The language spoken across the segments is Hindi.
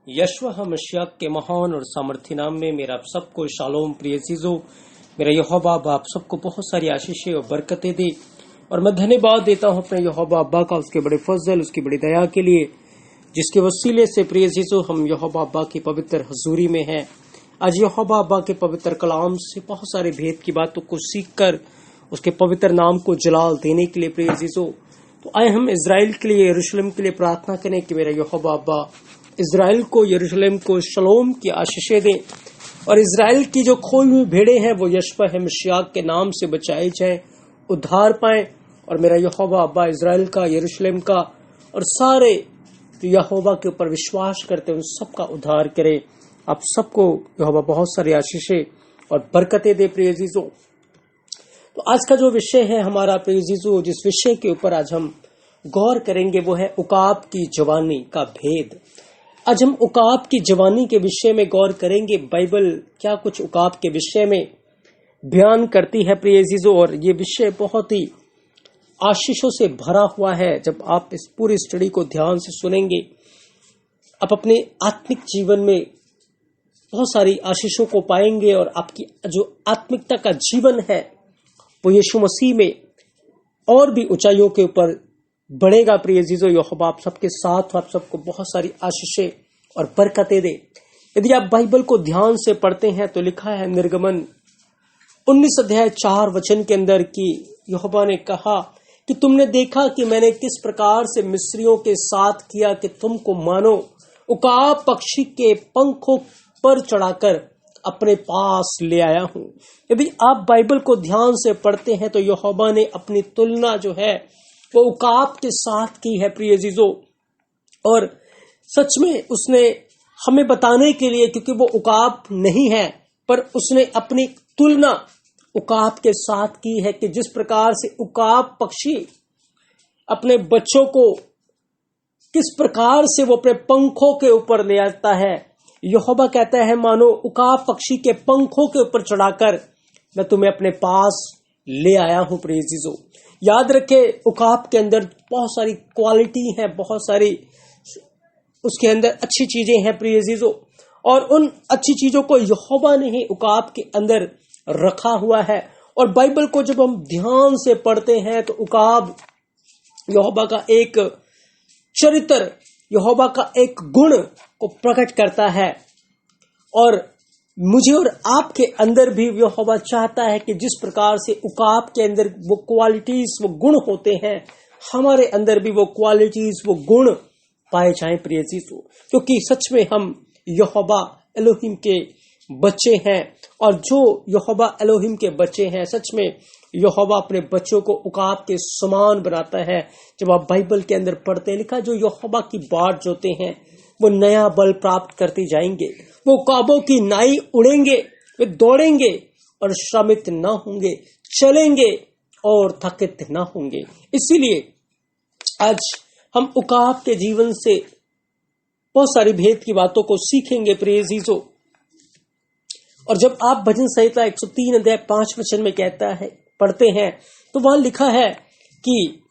यशवह मशिय्याह के महान और सामर्थ्य नाम में मेरा आप सबको शालोम प्रिय चीजों। मेरा यहोवा अब्बा आप सबको बहुत सारी आशीषें और बरकतें दे। और मैं धन्यवाद देता हूँ अपने यहोवा अब्बा का, उसके बड़े फजल, उसकी बड़ी दया के लिए, जिसके वसीले से प्रिय चीजों हम यहोवा अब्बा की पवित्र हजूरी में हैं। आज यहोवा अब्बा के पवित्र कलाम से बहुत सारे भेद की बातों को सीखकर उसके पवित्र नाम को जलाल देने के लिए प्रिय चीजों, तो आए हम इजराइल के लिए, यरूशलेम के लिए प्रार्थना करें कि मेरा यहोवा अब्बा इजराइल को, यरूशलेम को शलोम की आशीषें दें और इजराइल की जो खोई हुई भेड़ें हैं वो यशवह मशिय्याह के नाम से बचाई जाए, उद्धार पाएं। और मेरा यहोवा अब्बा इजराइल का, यरूशलेम का और सारे जो यहोवा के ऊपर विश्वास करते हैं उन सबका उद्धार करे। आप सबको यहोवा बहुत सारी आशीषें और बरकतें दे प्रिय अजीजों। तो आज का जो विषय है हमारा प्रिय अजीजों, जिस विषय के ऊपर आज हम गौर करेंगे वो है उकाब की जवानी का भेद। आज हम उकाब की जवानी के विषय में गौर करेंगे। बाइबल क्या कुछ उकाब के विषय में बयान करती है प्रिय अजीजों, और ये विषय बहुत ही आशीषों से भरा हुआ है। जब आप इस पूरी स्टडी को ध्यान से सुनेंगे, आप अपने आत्मिक जीवन में बहुत सारी आशीषों को पाएंगे और आपकी जो आत्मिकता का जीवन है वो यीशु मसीह में और भी ऊंचाइयों के ऊपर बढ़ेगा। प्रिय अजीजों, यहोवा आप सबके साथ, आप सबको बहुत सारी आशीषें और बरकतें दे। यदि आप बाइबल को ध्यान से पढ़ते हैं तो लिखा है निर्गमन 19 अध्याय 4 वचन के अंदर कि यहोवा ने कहा कि तुमने देखा कि मैंने किस प्रकार से मिस्रियों के साथ किया कि तुमको मानो उकाब पक्षी के पंखों पर चढ़ाकर अपने पास ले आया हूं। यदि आप बाइबल को ध्यान से पढ़ते हैं तो यहोवा ने अपनी तुलना जो है वो उकाब के साथ की है प्रिय अजीजों, और सच में उसने हमें बताने के लिए, क्योंकि वो उकाब नहीं है, पर उसने अपनी तुलना उकाब के साथ की है कि जिस प्रकार से उकाब पक्षी अपने बच्चों को किस प्रकार से वो अपने पंखों के ऊपर ले आता है, यहोवा कहता है मानो उकाब पक्षी के पंखों के ऊपर चढ़ाकर मैं तुम्हें अपने पास ले आया हूं प्रिय अजीजों। याद रखे, उकाब के अंदर बहुत सारी क्वालिटी है, बहुत सारी उसके अंदर अच्छी चीजें हैं प्रिय अजीजों, और उन अच्छी चीजों को यहोवा ने ही उकाब के अंदर रखा हुआ है। और बाइबल को जब हम ध्यान से पढ़ते हैं तो उकाब यहोवा का एक चरित्र, यहोवा का एक गुण को प्रकट करता है। और मुझे और आपके अंदर भी यहोवा चाहता है कि जिस प्रकार से उकाब के अंदर वो क्वालिटीज, वो गुण होते हैं, हमारे अंदर भी वो क्वालिटीज, वो गुण पाए जाएं प्रिय अजीजों, क्योंकि सच में हम यहोवा एलोहिम के बच्चे हैं। और जो यहोवा एलोहिम के बच्चे हैं, सच में यहोवा अपने बच्चों को उकाब के समान बनाता है। जब आप बाइबल के अंदर पढ़ते हैं, लिखा जो यहोवा की बाट जोते हैं वो नया बल प्राप्त करते जाएंगे, वो उकाबों की नाई उड़ेंगे, वे दौड़ेंगे और श्रमित ना होंगे, चलेंगे और थकित ना होंगे। इसीलिए आज हम उकाब के जीवन से बहुत सारी भेद की बातों को सीखेंगे प्रिय अजीजों। और जब आप भजन संहिता 103 अध्याय 5 वचन में कहता है, पढ़ते हैं, तो वहां लिखा है कि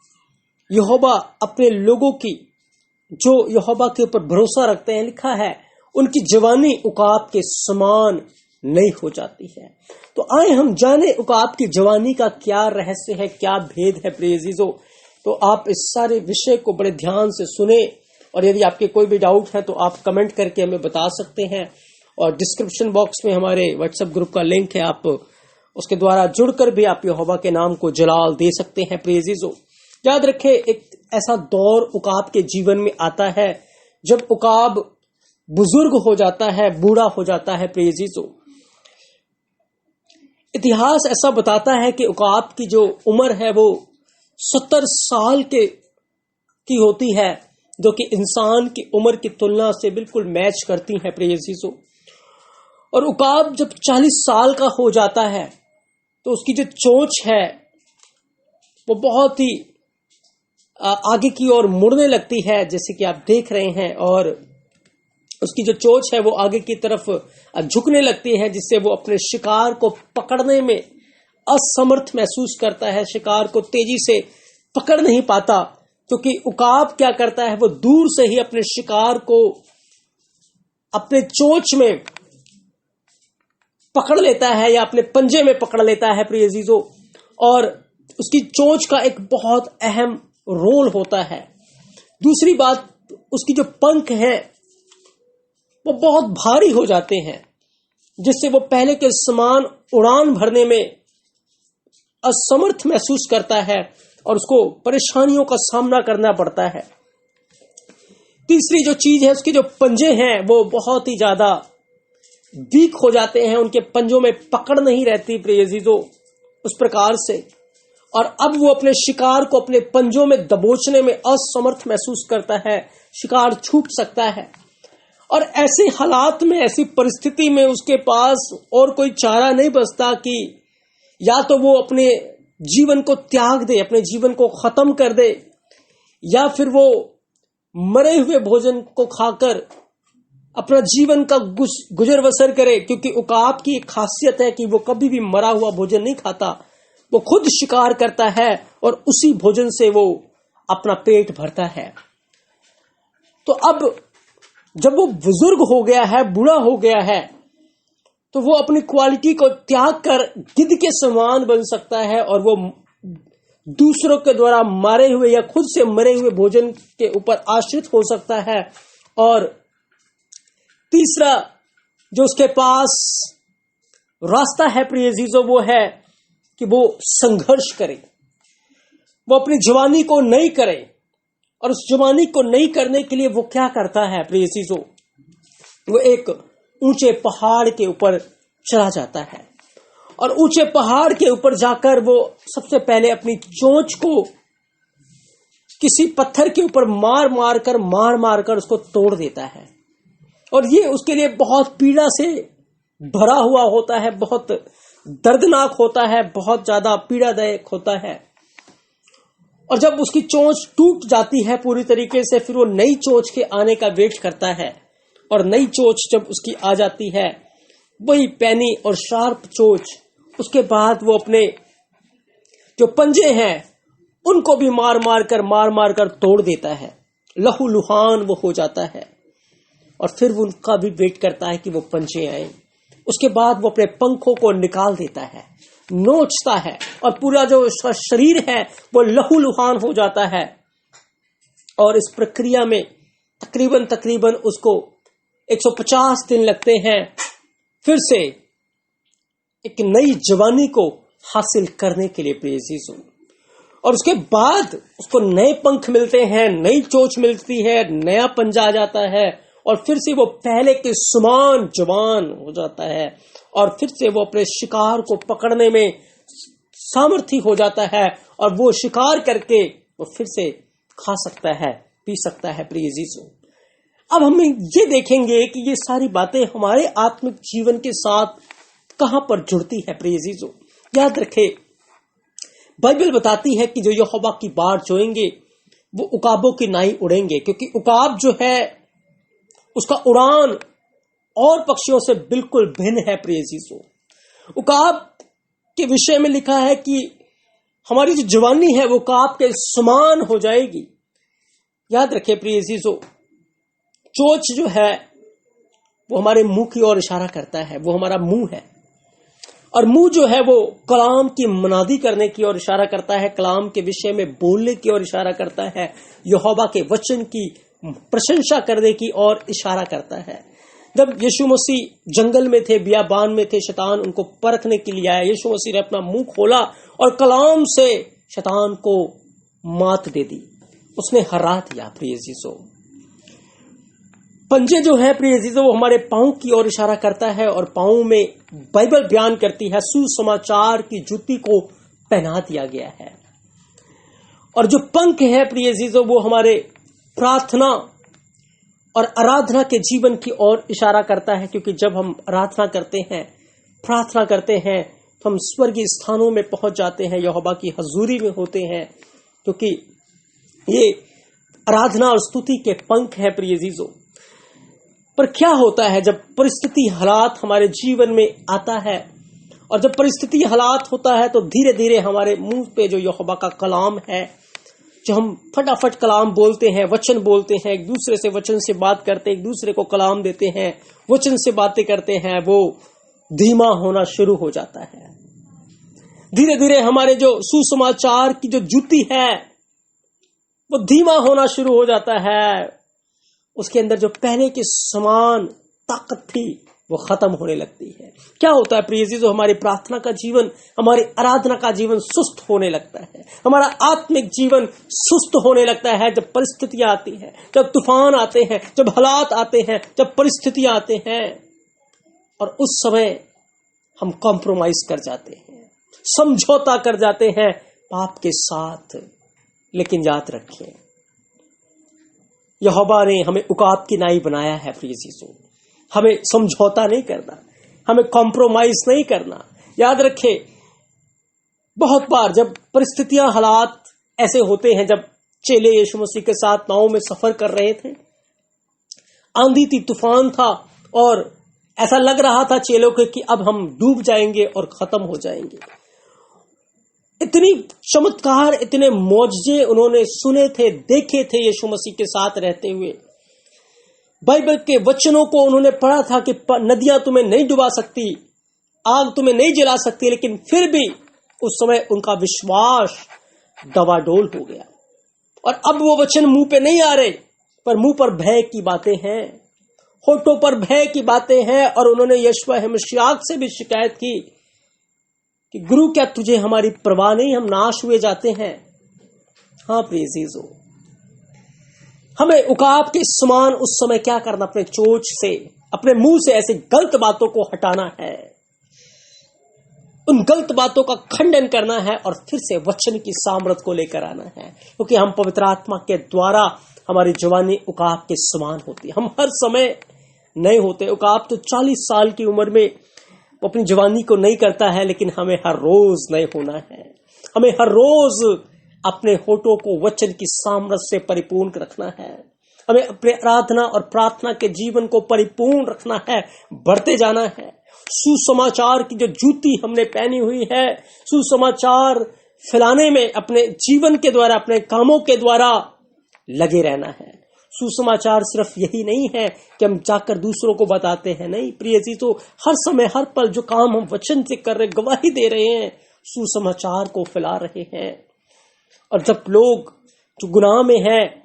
यहोवा अपने लोगों की जो यहोवा के ऊपर भरोसा रखते हैं, लिखा है उनकी जवानी उकाब के समान नहीं हो जाती है। तो आए हम जाने उकाब की जवानी का क्या रहस्य है, क्या भेद है प्रिय अजीजों। तो आप इस सारे विषय को बड़े ध्यान से सुने, और यदि आपके कोई भी डाउट है तो आप कमेंट करके हमें बता सकते हैं। और डिस्क्रिप्शन बॉक्स में हमारे व्हाट्सएप ग्रुप का लिंक है, आप उसके द्वारा जुड़कर भी आप यहोवा के नाम को जलाल दे सकते हैं प्रिय अजीजों। याद रखें, एक ऐसा दौर उकाब के जीवन में आता है जब उकाब बुजुर्ग हो जाता है, बूढ़ा हो जाता है प्रिय अजीजों। इतिहास ऐसा बताता है कि उकाब की जो उम्र है वो 70 साल की होती है, जो कि इंसान की उम्र की तुलना से बिल्कुल मैच करती है प्रिय अजीजों। और उकाब जब 40 साल का हो जाता है तो उसकी जो चोंच है वो बहुत ही आगे की ओर मुड़ने लगती है, जैसे कि आप देख रहे हैं, और उसकी जो चोंच है वो आगे की तरफ झुकने लगती है, जिससे वो अपने शिकार को पकड़ने में असमर्थ महसूस करता है, शिकार को तेजी से पकड़ नहीं पाता, क्योंकि उकाब क्या करता है, वो दूर से ही अपने शिकार को अपने चोंच में पकड़ लेता है या अपने पंजे में पकड़ लेता है प्रिय अजीजों, और उसकी चोंच का एक बहुत अहम रोल होता है। दूसरी बात, उसकी जो पंख है वो बहुत भारी हो जाते हैं, जिससे वो पहले के समान उड़ान भरने में असमर्थ महसूस करता है और उसको परेशानियों का सामना करना पड़ता है। तीसरी जो चीज है, उसके जो पंजे हैं वो बहुत ही ज्यादा वीक हो जाते हैं, उनके पंजों में पकड़ नहीं रहती प्रिय अजीजों उस प्रकार से, और अब वो अपने शिकार को अपने पंजों में दबोचने में असमर्थ महसूस करता है, शिकार छूट सकता है। और ऐसे हालात में, ऐसी परिस्थिति में उसके पास और कोई चारा नहीं बचता कि या तो वो अपने जीवन को त्याग दे, अपने जीवन को खत्म कर दे, या फिर वो मरे हुए भोजन को खाकर अपना जीवन का गुजर बसर करे, क्योंकि उकाब की एक खासियत है कि वो कभी भी मरा हुआ भोजन नहीं खाता, वो खुद शिकार करता है और उसी भोजन से वो अपना पेट भरता है। तो अब जब वो बुजुर्ग हो गया है, बूढ़ा हो गया है, तो वो अपनी क्वालिटी को त्याग कर गिद्ध के समान बन सकता है और वो दूसरों के द्वारा मारे हुए या खुद से मरे हुए भोजन के ऊपर आश्रित हो सकता है। और तीसरा जो उसके पास रास्ता है प्रिय अजीजों, वो है कि वो संघर्ष करे, वो अपनी जवानी को नहीं करे, और उस जवानी को नहीं करने के लिए वो क्या करता है प्रिय अजीजों, वो एक ऊंचे पहाड़ के ऊपर चला जाता है, और ऊंचे पहाड़ के ऊपर जाकर वो सबसे पहले अपनी चोंच को किसी पत्थर के ऊपर मार मार कर उसको तोड़ देता है। और ये उसके लिए बहुत पीड़ा से भरा हुआ होता है, बहुत दर्दनाक होता है, बहुत ज्यादा पीड़ादायक होता है। और जब उसकी चोंच टूट जाती है पूरी तरीके से, फिर वो नई चोंच के आने का वेट करता है, और नई चोंच जब उसकी आ जाती है, वही पैनी और शार्प चोंच, उसके बाद वो अपने जो पंजे हैं उनको भी मार मार कर तोड़ देता है, लहू लुहान वो हो जाता है, और फिर वो उनका भी वेट करता है कि वो पंजे आए। उसके बाद वो अपने पंखों को निकाल देता है, नोचता है, और पूरा जो उसका शरीर है वो लहू लुहान हो जाता है। और इस प्रक्रिया में तकरीबन उसको 150 दिन लगते हैं फिर से एक नई जवानी को हासिल करने के लिए प्रिय अजीजों। और उसके बाद उसको नए पंख मिलते हैं, नई चोंच मिलती है, नया पंजा आ जाता है, और फिर से वो पहले के समान जवान हो जाता है, और फिर से वो अपने शिकार को पकड़ने में सामर्थ्य हो जाता है, और वो शिकार करके वो फिर से खा सकता है, पी सकता है प्रिय अजीजों। अब हम ये देखेंगे कि ये सारी बातें हमारे आत्मिक जीवन के साथ कहां पर जुड़ती है प्रिय अजीजों। याद रखें, बाइबल बताती है कि जो यहोवा की बाट जोएंगे वो उकाबों की नाई उड़ेंगे, क्योंकि उकाब जो है उसका उड़ान और पक्षियों से बिल्कुल भिन्न है प्रिय अजीजों। उकाब के विषय में लिखा है कि हमारी जो जवानी है वो उकाब के समान हो जाएगी। याद रखें प्रिय अजीजों, चोंच जो है वो हमारे मुंह की ओर इशारा करता है, वो हमारा मुंह है, और मुंह जो है वो कलाम की मनादी करने की ओर इशारा करता है, कलाम के विषय में बोलने की ओर इशारा करता है, यहोवा के वचन की प्रशंसा करने की ओर इशारा करता है। जब यीशु मसीह जंगल में थे, बियाबान में थे, शैतान उनको परखने के लिए आया, यीशु मसीह ने अपना मुंह खोला और कलाम से शैतान को मात दे दी, उसने हरा दिया प्रिय अजीजों। पंजे जो है प्रिय अजीजों वो हमारे पांव की ओर इशारा करता है, और पांव में बाइबल बयान करती है सुसमाचार की जूती को पहना दिया गया है। और जो पंख है प्रिय अजीजों वो हमारे प्रार्थना और आराधना के जीवन की ओर इशारा करता है, क्योंकि जब हम आराधना करते हैं, प्रार्थना करते हैं, तो हम स्वर्गीय स्थानों में पहुंच जाते हैं, यहोवा की हजूरी में होते हैं, क्योंकि ये आराधना और स्तुति के पंख है प्रिय अजीजों। पर क्या होता है जब परिस्थिति हालात हमारे जीवन में आता है, और जब परिस्थिति हालात होता है तो धीरे धीरे हमारे मुंह पे जो यहोवा का कलाम है जो हम फटाफट कलाम बोलते हैं, वचन बोलते हैं, एक दूसरे से वचन से बात करते हैं, एक दूसरे को कलाम देते हैं, वचन से बातें करते हैं, वो धीमा होना शुरू हो जाता है। धीरे धीरे हमारे जो सुसमाचार की जो जुती है वो धीमा होना शुरू हो जाता है। उसके अंदर जो पहले के समान ताकत थी वो खत्म होने लगती है। क्या होता है प्रिय जीजो, हमारी प्रार्थना का जीवन, हमारी आराधना का जीवन सुस्त होने लगता है। हमारा आत्मिक जीवन सुस्त होने लगता है जब परिस्थितियां आती हैं, जब तूफान आते हैं, जब हालात आते हैं, जब परिस्थितियां आते हैं, और उस समय हम कॉम्प्रोमाइज कर जाते हैं, समझौता कर जाते हैं पाप के साथ। लेकिन याद रखें, यहोवा ने हमें उकाब की नाई बनाया है प्रिय जीजो। हमें समझौता नहीं करना, हमें कॉम्प्रोमाइज नहीं करना। याद रखें, बहुत बार जब परिस्थितियां, हालात ऐसे होते हैं, जब चेले यीशु मसीह के साथ नाव में सफर कर रहे थे, आंधी थी, तूफान था, और ऐसा लग रहा था चेलों को कि अब हम डूब जाएंगे और खत्म हो जाएंगे। इतनी चमत्कार, इतने मौजजे उन्होंने सुने थे, देखे थे यीशु मसीह के साथ रहते हुए। बाइबल के वचनों को उन्होंने पढ़ा था कि नदियां तुम्हें नहीं डुबा सकती, आग तुम्हें नहीं जला सकती, लेकिन फिर भी उस समय उनका विश्वास डवाडोल हो गया। और अब वो वचन मुंह पे नहीं आ रहे, पर मुंह पर भय की बातें हैं, होठों पर भय की बातें हैं। और उन्होंने यहोशू मसीह से भी शिकायत की कि गुरु, क्या तुझे हमारी परवाह नहीं, हम नाश हुए जाते हैं। हाँ प्रिय जीजो, हमें उकाब के समान उस समय क्या करना, अपने चोंच से, अपने मुंह से ऐसे गलत बातों को हटाना है, उन गलत बातों का खंडन करना है, और फिर से वचन की सामर्थ को लेकर आना है। क्योंकि हम पवित्र आत्मा के द्वारा, हमारी जवानी उकाब के समान होती है। हम हर समय नहीं होते। उकाब तो 40 साल की उम्र में वो अपनी जवानी को नहीं करता है, लेकिन हमें हर रोज नहीं होना है। हमें हर रोज अपने होठों को वचन की सामर्थ से परिपूर्ण रखना है। हमें अपने आराधना और प्रार्थना के जीवन को परिपूर्ण रखना है, बढ़ते जाना है। सुसमाचार की जो जूती हमने पहनी हुई है, सुसमाचार फैलाने में अपने जीवन के द्वारा, अपने कामों के द्वारा लगे रहना है। सुसमाचार सिर्फ यही नहीं है कि हम जाकर दूसरों को बताते हैं, नहीं प्रिय जी, तो हर समय, हर पल जो काम हम वचन से कर रहे, गवाही दे रहे हैं, सुसमाचार को फैला रहे हैं। और जब लोग जो गुनाह में हैं,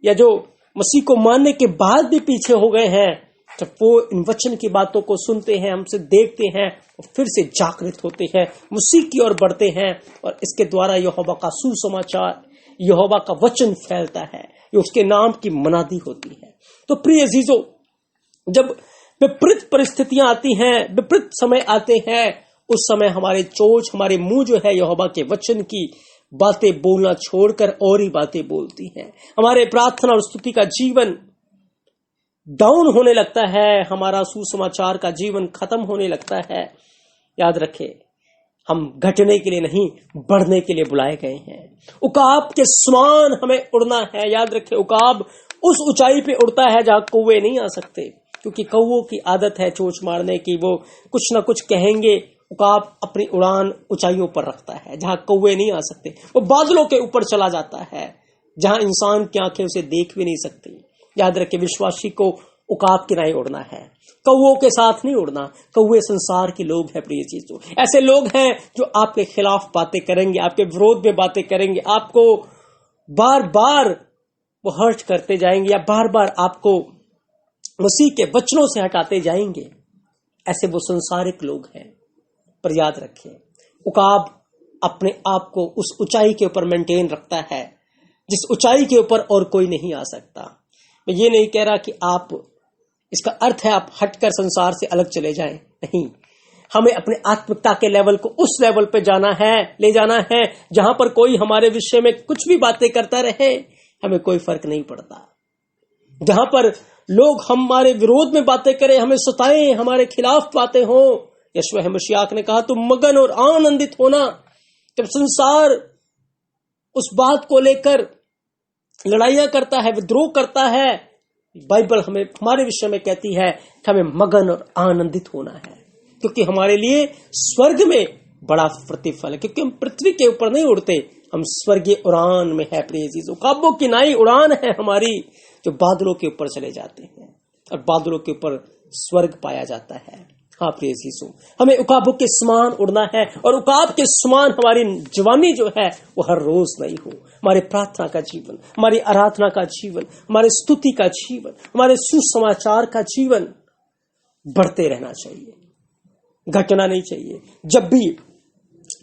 या जो मसीह को मानने के बाद भी पीछे हो गए हैं, जब वो इन वचन की बातों को सुनते हैं, हमसे देखते हैं, और फिर से जागृत होते हैं, मसीह की ओर बढ़ते हैं, और इसके द्वारा यहोवा का सुसमाचार, यहोवा का वचन फैलता है, ये उसके नाम की मनादी होती है। तो प्रिय अजीजों, जब विपरीत परिस्थितियां आती हैं, विपरीत समय आते हैं, उस समय हमारे चोंच, हमारे मुंह जो है यहोवा के वचन की बातें बोलना छोड़कर और ही बातें बोलती हैं। हमारे प्रार्थना और स्तुति का जीवन डाउन होने लगता है, हमारा सुसमाचार का जीवन खत्म होने लगता है। याद रखें, हम घटने के लिए नहीं, बढ़ने के लिए बुलाए गए हैं। उकाब के समान हमें उड़ना है। याद रखें, उकाब उस ऊंचाई पे उड़ता है जहां कौवे नहीं आ सकते, क्योंकि कौवों की आदत है चोंच मारने की, वो कुछ ना कुछ कहेंगे। उकाब अपनी उड़ान ऊंचाइयों पर रखता है जहां कौवे नहीं आ सकते। वो बादलों के ऊपर चला जाता है जहां इंसान की आंखें उसे देख भी नहीं सकती। याद रखें, विश्वासी को उकाब की नाई उड़ना है, कौवों के साथ नहीं उड़ना। कौवे संसार के लोग हैं प्रिय चीजों, ऐसे लोग हैं जो आपके खिलाफ बातें करेंगे, आपके विरोध में बातें करेंगे, आपको बार बार वो हर्ट करते जाएंगे, या बार बार आपको मसीह के वचनों से हटाते जाएंगे। ऐसे वो संसारिक लोग हैं। पर याद रखें, उकाब अपने आप को उस ऊंचाई के ऊपर मेंटेन रखता है जिस ऊंचाई के ऊपर और कोई नहीं आ सकता। मैं ये नहीं कह रहा कि आप, इसका अर्थ है आप हटकर संसार से अलग चले जाएं, नहीं। हमें अपने आत्मिकता के लेवल को उस लेवल पे जाना है, ले जाना है, जहां पर कोई हमारे विषय में कुछ भी बातें करता रहे, हमें कोई फर्क नहीं पड़ता। जहां पर लोग हमारे विरोध में बातें करें, हमें सताएं, हमारे खिलाफ बातें हों, यहोशू मसीह ने कहा, तुम मगन और आनंदित होना। जब संसार उस बात को लेकर लड़ाइयां करता है, विद्रोह करता है, बाइबल हमें हमारे विषय में कहती है कि हमें मगन और आनंदित होना है, क्योंकि हमारे लिए स्वर्ग में बड़ा प्रतिफल है। क्योंकि हम पृथ्वी के ऊपर नहीं उड़ते, हम स्वर्गीय उड़ान में है प्रिय अजीजों। ख्वाबों की नई उड़ान है हमारी, जो बादलों के ऊपर चले जाते हैं और बादलों के ऊपर स्वर्ग पाया जाता है। हाँ प्रिय अजीजों, हमें उकाबों के समान उड़ना है और उकाब के समान हमारी जवानी जो है वो हर रोज नहीं हो। हमारे प्रार्थना का जीवन, हमारी आराधना का जीवन, हमारे स्तुति का जीवन, हमारे सुसमाचार का जीवन बढ़ते रहना चाहिए, घटना नहीं चाहिए। जब भी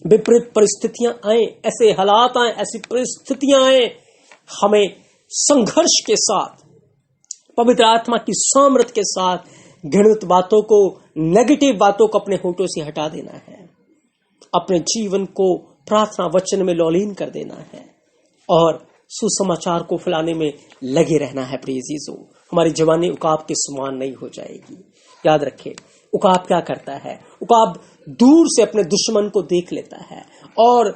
विपरीत परिस्थितियां आए, ऐसे हालात आए, ऐसी परिस्थितियां आए, हमें संघर्ष के साथ, पवित्र आत्मा की सामर्थ के साथ घृणित बातों को, नेगेटिव बातों को अपने होठों से हटा देना है। अपने जीवन को प्रार्थना वचन में लौलीन कर देना है और सुसमाचार को फैलाने में लगे रहना है। प्रिय अजीजों, हमारी जवानी उकाब के समान नहीं हो जाएगी। याद रखें, उकाब क्या करता है? उकाब दूर से अपने दुश्मन को देख लेता है और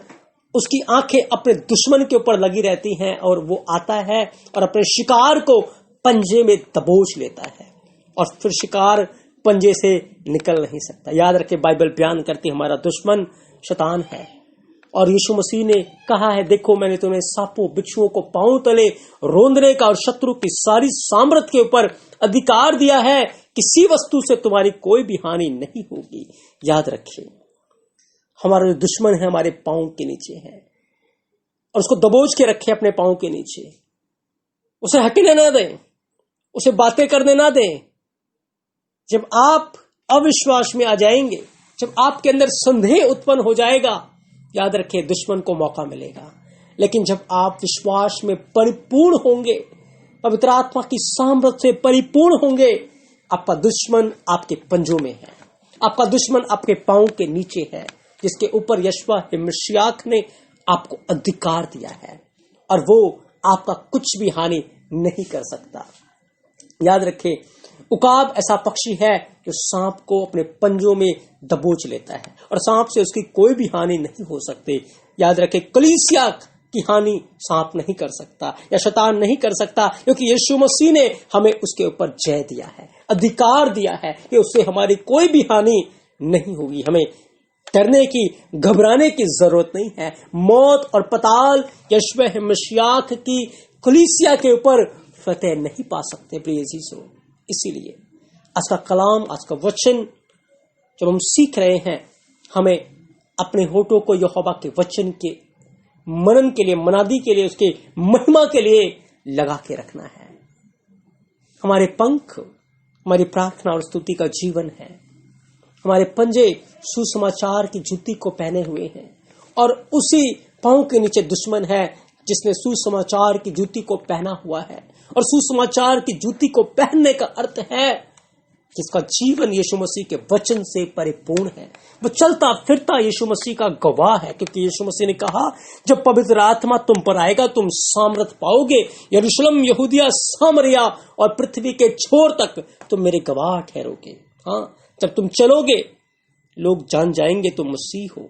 उसकी आंखें अपने दुश्मन के ऊपर लगी रहती हैं और वो आता है और अपने शिकार को पंजे में दबोच लेता है और फिर शिकार पंजे से निकल नहीं सकता। याद रखें, बाइबल बयान करती है हमारा दुश्मन शैतान है और यीशु मसीह ने कहा है, देखो मैंने तुम्हें सांपों बिच्छुओं को पांव तले रोंदने का और शत्रु की सारी सामर्थ के ऊपर अधिकार दिया है, किसी वस्तु से तुम्हारी कोई भी हानि नहीं होगी। याद रखें, हमारा जो दुश्मन है हमारे पांव के नीचे है और उसको दबोच के रखे अपने पांव के नीचे। उसे हटने ना दें, उसे बातें करने ना दें। जब आप अविश्वास में आ जाएंगे, जब आपके अंदर संदेह उत्पन्न हो जाएगा, याद रखें दुश्मन को मौका मिलेगा। लेकिन जब आप विश्वास में परिपूर्ण होंगे, पवित्र आत्मा की सामर्थ से परिपूर्ण होंगे, आपका दुश्मन आपके पंजों में है, आपका दुश्मन आपके पांव के नीचे है, जिसके ऊपर यशवा मसीह ने आपको अधिकार दिया है और वो आपका कुछ भी हानि नहीं कर सकता। याद रखें, उकाब ऐसा पक्षी है जो सांप को अपने पंजों में दबोच लेता है और सांप से उसकी कोई भी हानि नहीं हो सकती। याद रखें, कलीसिया की हानि सांप नहीं कर सकता या शैतान नहीं कर सकता, क्योंकि यीशु मसीह ने हमें उसके ऊपर जय दिया है, अधिकार दिया है कि उससे हमारी कोई भी हानि नहीं होगी। हमें डरने की, घबराने की जरूरत नहीं है। मौत और पताल यीशु मसीह की कलीसिया के ऊपर फतेह नहीं पा सकते प्रिय अजीजों। इसीलिए आज का कलाम, आज का वचन जब हम सीख रहे हैं, हमें अपने होठों को यहोवा के वचन के मनन के लिए, मनादी के लिए, उसके महिमा के लिए लगा के रखना है। हमारे पंख हमारी प्रार्थना और स्तुति का जीवन है। हमारे पंजे सुसमाचार की जूती को पहने हुए हैं और उसी पांव के नीचे दुश्मन है जिसने सुसमाचार की जूती को पहना हुआ है। और सुसमाचार की जूती को पहनने का अर्थ है जिसका जीवन यीशु मसीह के वचन से परिपूर्ण है, वो चलता फिरता यीशु मसीह का गवाह है। क्योंकि यीशु मसीह ने कहा, जब पवित्र आत्मा तुम पर आएगा तुम सामर्थ पाओगे, यरूशलेम, यहूदिया, सामरिया और पृथ्वी के छोर तक तुम मेरे गवाह ठहरोगे। हाँ, जब तुम चलोगे लोग जान जाएंगे तुम मसीह हो।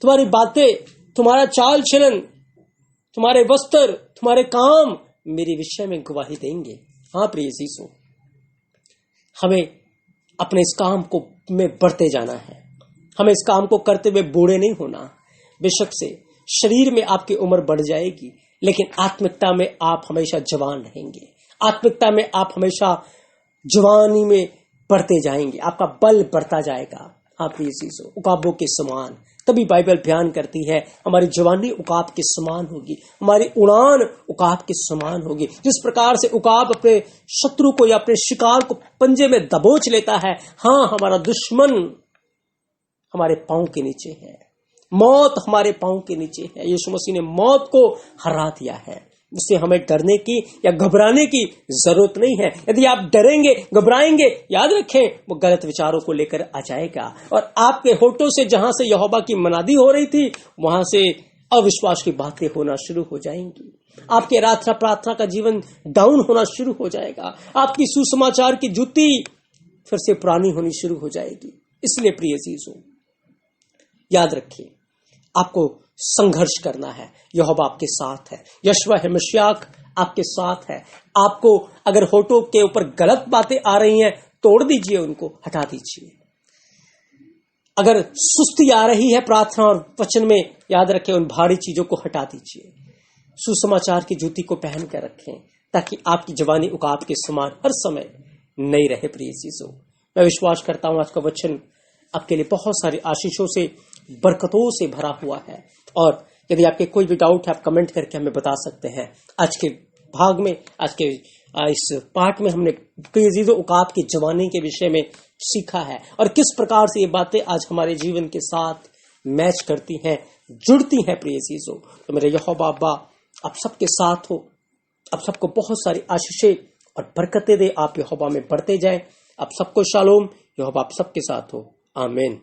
तुम्हारी बातें, तुम्हारा चाल चलन, तुम्हारे वस्त्र, तुम्हारे काम मेरे विषय में गवाही देंगे। हाँ प्रिय यीशु, हमें अपने इस काम को में बढ़ते जाना है। हमें इस काम को करते हुए बूढ़े नहीं होना। बेशक से शरीर में आपकी उम्र बढ़ जाएगी, लेकिन आत्मिकता में आप हमेशा जवान रहेंगे। आत्मिकता में आप हमेशा जवानी में बढ़ते जाएंगे, आपका बल बढ़ता जाएगा। आप प्रिय यीशु, उकाबों के समान। तभी बाइबल बयान करती है हमारी जवानी उकाब के समान होगी, हमारी उड़ान उकाब के समान होगी। जिस प्रकार से उकाब अपने शत्रु को या अपने शिकार को पंजे में दबोच लेता है, हाँ हमारा दुश्मन हमारे पांव के नीचे है, मौत हमारे पांव के नीचे है। यीशु मसीह ने मौत को हरा दिया है, उससे हमें डरने की या घबराने की जरूरत नहीं है। यदि आप डरेंगे, घबराएंगे, याद रखें वो गलत विचारों को लेकर आ जाएगा और आपके होठों से जहां से यहोवा की मनादी हो रही थी वहां से अविश्वास की बातें होना शुरू हो जाएंगी। आपके प्रार्थना का जीवन डाउन होना शुरू हो जाएगा। आपकी सुसमाचार की जूती फिर से पुरानी होनी शुरू हो जाएगी। इसलिए प्रिय अजीजों, याद रखिए आपको संघर्ष करना है। यहोवा आपके साथ है, यशवा मसीह आपके साथ है। आपको अगर होठों के ऊपर गलत बातें आ रही हैं, तोड़ दीजिए, उनको हटा दीजिए। अगर सुस्ती आ रही है प्रार्थना और वचन में, याद रखें उन भारी चीजों को हटा दीजिए, सुसमाचार की जूती को पहन कर रखें, ताकि आपकी जवानी उकाब के समान हर समय नई रहे। प्रिय चीजों, मैं विश्वास करता हूं आज का वचन आपके लिए बहुत सारी आशीषों से, बरकतों से भरा हुआ है। और यदि आपके कोई भी डाउट है, आप कमेंट करके हमें बता सकते हैं। आज के भाग में, आज के इस पार्ट में हमने कई चीजों उकाब की जवानी के विषय में सीखा है और किस प्रकार से ये बातें आज हमारे जीवन के साथ मैच करती हैं, जुड़ती हैं। प्रिय चीजों, तो मेरे यहोवा अब्बा आप सबके साथ हो, आप सबको बहुत सारी आशीषें और बरकतें दे, आप यहोवा में बढ़ते जाए। आप सबको शालोम, यहोवा आप सबके साथ हो। आमीन।